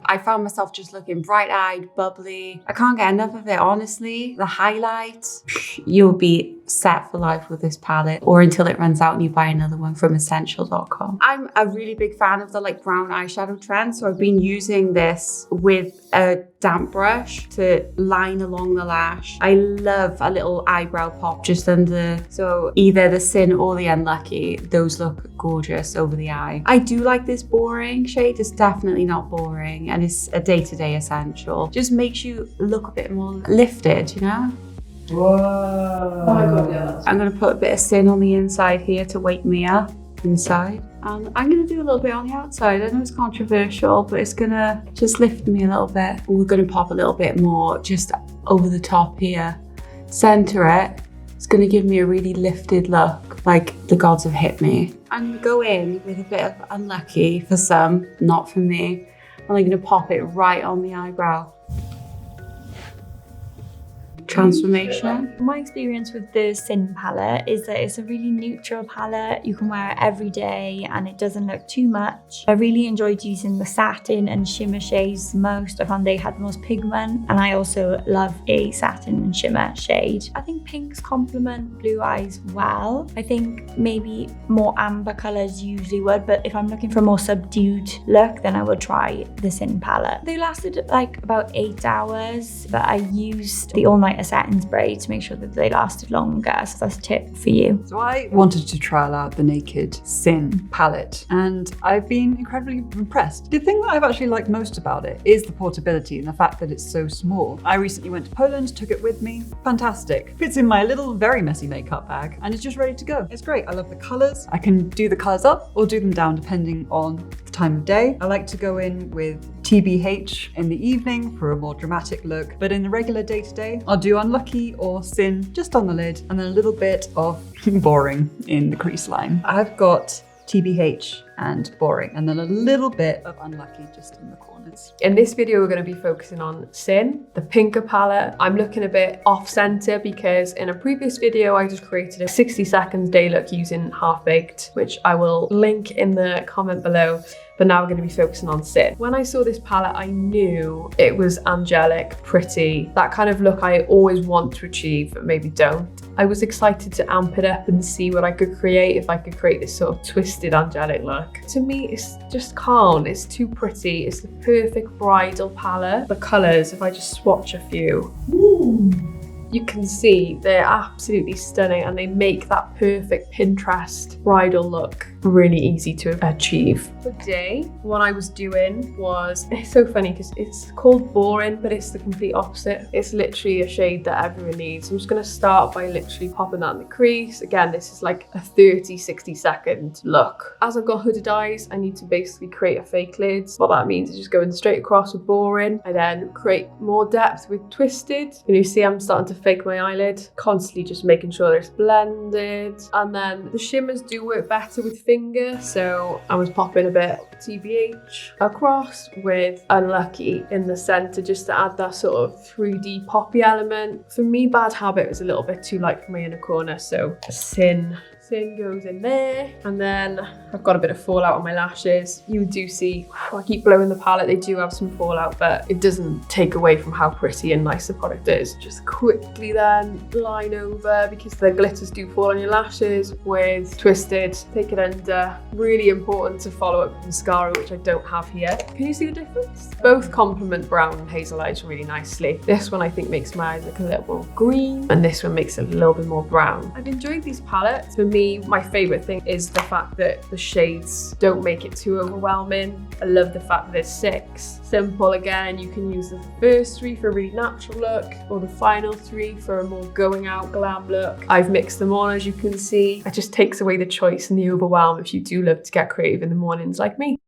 I found myself just looking bright-eyed, bubbly. I can't get enough of it, honestly. The highlights, you'll be set for life with this palette, or until it runs out and you buy another one from essential.com. I'm a really big fan of the like brown eyeshadow trend, so I've been using this with a damp brush to line along the lash. I love a little eyebrow pop just under, so either the Sin or the Unlucky, those look gorgeous over the eye. I do like this boring shade. It's definitely not boring, and it's a day-to-day essential. Just makes you look a bit more lifted, you know? Whoa. Oh my god, yeah. I'm gonna put a bit of Sin on the inside here to wake me up inside. And I'm gonna do a little bit on the outside. I know it's controversial, but it's gonna just lift me a little bit. We're gonna pop a little bit more just over the top here. Center it. It's gonna give me a really lifted look, like the gods have hit me. I'm gonna go in with a bit of Unlucky for some, not for me. And I'm gonna pop it right on the eyebrow. Transformation. My experience with the Sin palette is that it's a really neutral palette. You can wear it every day and it doesn't look too much. I really enjoyed using the satin and shimmer shades the most. I found they had the most pigment, and I also love a satin and shimmer shade. I think pinks complement blue eyes well. I think maybe more amber colors usually would, but if I'm looking for a more subdued look, then I would try the Sin palette. They lasted like about 8 hours, but I used the all-night satin spray to make sure that they lasted longer, so that's a tip for you. So I wanted to trial out the Naked Sin palette, and I've been incredibly impressed. The thing that I've actually liked most about it is the portability and the fact that it's so small. I recently went to Poland, took it with me. Fantastic. Fits in my little very messy makeup bag and it's just ready to go. It's great. I love the colors. I can do the colors up or do them down depending on the time of day. I like to go in with TBH in the evening for a more dramatic look, but in the regular day-to-day, I'll do Unlucky or Sin just on the lid, and then a little bit of Boring in the crease line. I've got TBH and Boring, and then a little bit of Unlucky just in the corners. In this video, we're going to be focusing on Sin, the pinker palette. I'm looking a bit off center because in a previous video, I just created a 60 seconds day look using Half Baked, which I will link in the comment below. But now we're going to be focusing on Sin. When I saw this palette, I knew it was angelic, pretty, that kind of look I always want to achieve, but maybe don't. I was excited to amp it up and see what I could create, if I could create this sort of twisted angelic look. To me, it's just calm, it's too pretty, it's the perfect bridal palette. The colors, if I just swatch a few, you can see they're absolutely stunning, and they make that perfect Pinterest bridal look really easy to achieve. Today, what I was doing was, it's so funny because it's called Boring, but it's the complete opposite. It's literally a shade that everyone needs. I'm just going to start by literally popping that in the crease. Again, this is like a 30-60 second look. As I've got hooded eyes, I need to basically create a fake lid. What that means is just going straight across with Boring. I then create more depth with Twisted. And you see I'm starting to fake my eyelid, constantly just making sure it's blended. And then the shimmers do work better with finger, so I was popping a bit TBH across with Unlucky in the center just to add that sort of 3D poppy element. For me, Bad Habit was a little bit too light for my inner corner, so Sin goes in there, and then I've got a bit of fallout on my lashes. You do see, I keep blowing the palette, they do have some fallout, but it doesn't take away from how pretty and nice the product is. Just quickly then line over, because the glitters do fall on your lashes, with Twisted. Take it under. Really important to follow up with mascara, which I don't have here. Can you see the difference? Both complement brown and hazel eyes really nicely. This one I think makes my eyes look a little more green, and this one makes it a little bit more brown. I've enjoyed these palettes. For me, my favorite thing is the fact that the shades don't make it too overwhelming. I love the fact that there's 6. Simple again, you can use the first 3 for a really natural look, or the final 3 for a more going out glam look. I've mixed them on, as you can see. It just takes away the choice and the overwhelm if you do love to get creative in the mornings like me.